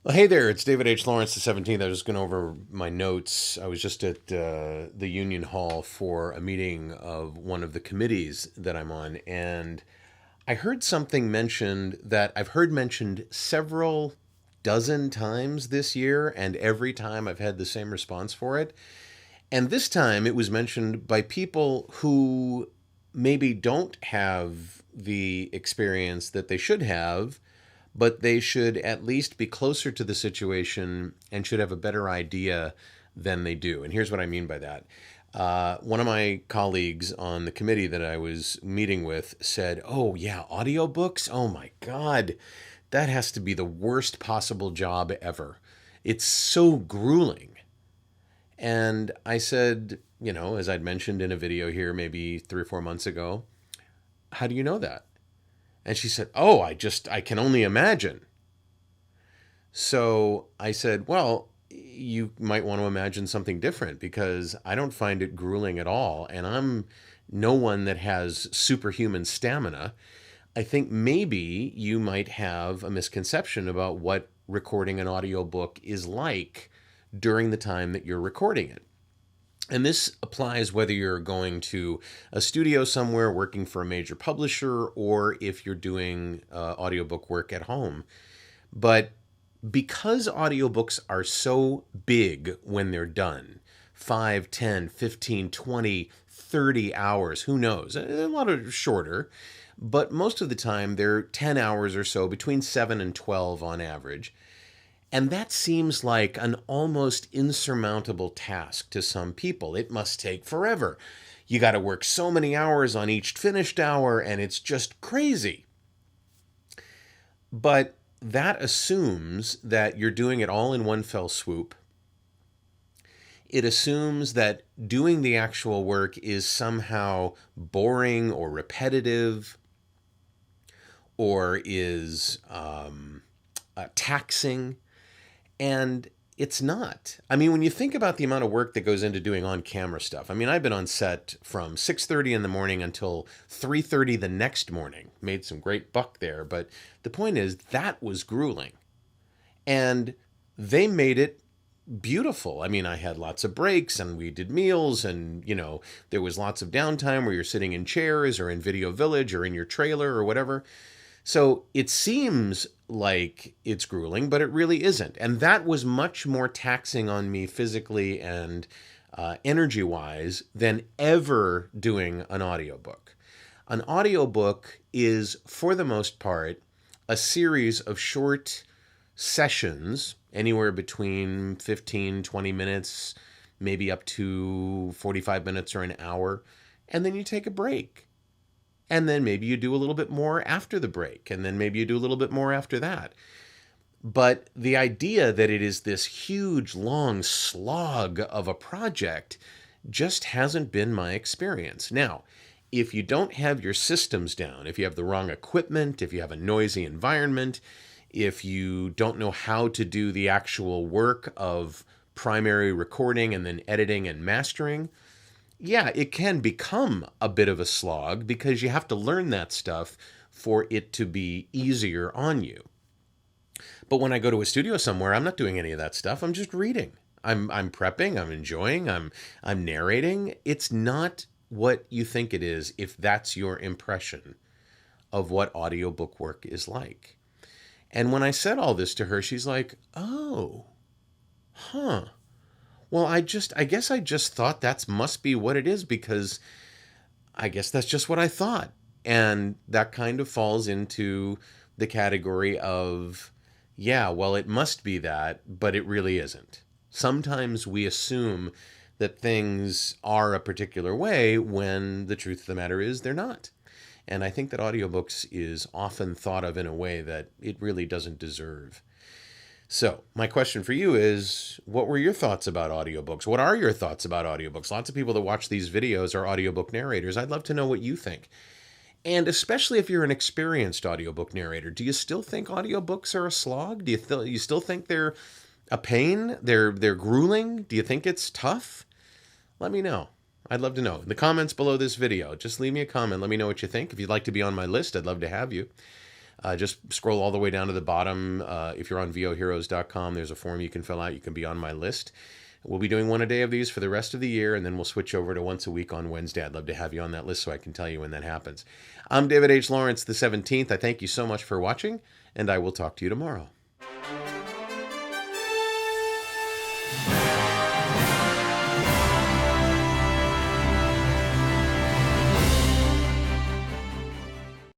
Well, hey there, it's David H. Lawrence, the 17th. I was just going over my notes. I was just at the Union Hall for a meeting of one of the committees that I'm on, and I heard something mentioned that I've heard mentioned several dozen times this year, and every time I've had the same response for it. And this time it was mentioned by people who maybe don't have the experience that they should have, but they should at least be closer to the situation and should have a better idea than they do. And here's what I mean by that. One of my colleagues on the committee that I was meeting with said, "Oh, yeah, audiobooks? Oh my God, that has to be the worst possible job ever. It's so grueling." And I said, as I'd mentioned in a video here maybe 3 or 4 months ago, "How do you know that?" And she said, "Oh, I can only imagine." So I said, "Well, you might want to imagine something different because I don't find it grueling at all. And I'm no one that has superhuman stamina. I think maybe you might have a misconception about what recording an audiobook is like during the time that you're recording it." And this applies whether you're going to a studio somewhere working for a major publisher or if you're doing audiobook work at home. But because audiobooks are so big when they're done, 5, 10, 15, 20, 30 hours, who knows? A lot of shorter, but most of the time they're 10 hours or so, between 7 and 12 on average. And that seems like an almost insurmountable task to some people. It must take forever. You got to work so many hours on each finished hour, and it's just crazy. But that assumes that you're doing it all in one fell swoop. It assumes that doing the actual work is somehow boring or repetitive or is taxing. And it's not. I mean, when you think about the amount of work that goes into doing on-camera stuff, I mean, I've been on set from 6:30 in the morning until 3:30 the next morning. Made some great buck there, but the point is that was grueling. And they made it beautiful. I mean, I had lots of breaks and we did meals and, there was lots of downtime where you're sitting in chairs or in Video Village or in your trailer or whatever. So it seems like it's grueling, but it really isn't. And that was much more taxing on me physically and energy-wise than ever doing an audiobook. An audiobook is, for the most part, a series of short sessions, anywhere between 15, 20 minutes, maybe up to 45 minutes or an hour, and then you take a break. And then maybe you do a little bit more after the break, and then maybe you do a little bit more after that. But the idea that it is this huge, long slog of a project just hasn't been my experience. Now, if you don't have your systems down, if you have the wrong equipment, if you have a noisy environment, if you don't know how to do the actual work of primary recording and then editing and mastering, yeah, it can become a bit of a slog because you have to learn that stuff for it to be easier on you. But when I go to a studio somewhere, I'm not doing any of that stuff. I'm just reading. I'm prepping, I'm enjoying, I'm narrating. It's not what you think it is if that's your impression of what audiobook work is like. And when I said all this to her, she's like, "Oh, huh. Well, I guess I just thought that must be what it is because I guess that's just what I thought." And that kind of falls into the category of, yeah, well, it must be that, but it really isn't. Sometimes we assume that things are a particular way when the truth of the matter is they're not. And I think that audiobooks is often thought of in a way that it really doesn't deserve. So, my question for you is, what were your thoughts about audiobooks? What are your thoughts about audiobooks? Lots of people that watch these videos are audiobook narrators. I'd love to know what you think. And especially if you're an experienced audiobook narrator, do you still think audiobooks are a slog? Do you still think they're a pain? They're grueling? Do you think it's tough? Let me know. I'd love to know. In the comments below this video, just leave me a comment. Let me know what you think. If you'd like to be on my list, I'd love to have you. Just scroll all the way down to the bottom. If you're on voheroes.com, there's a form you can fill out. You can be on my list. We'll be doing one a day of these for the rest of the year, and then we'll switch over to once a week on Wednesday. I'd love to have you on that list so I can tell you when that happens. I'm David H. Lawrence, the 17th. I thank you so much for watching, and I will talk to you tomorrow.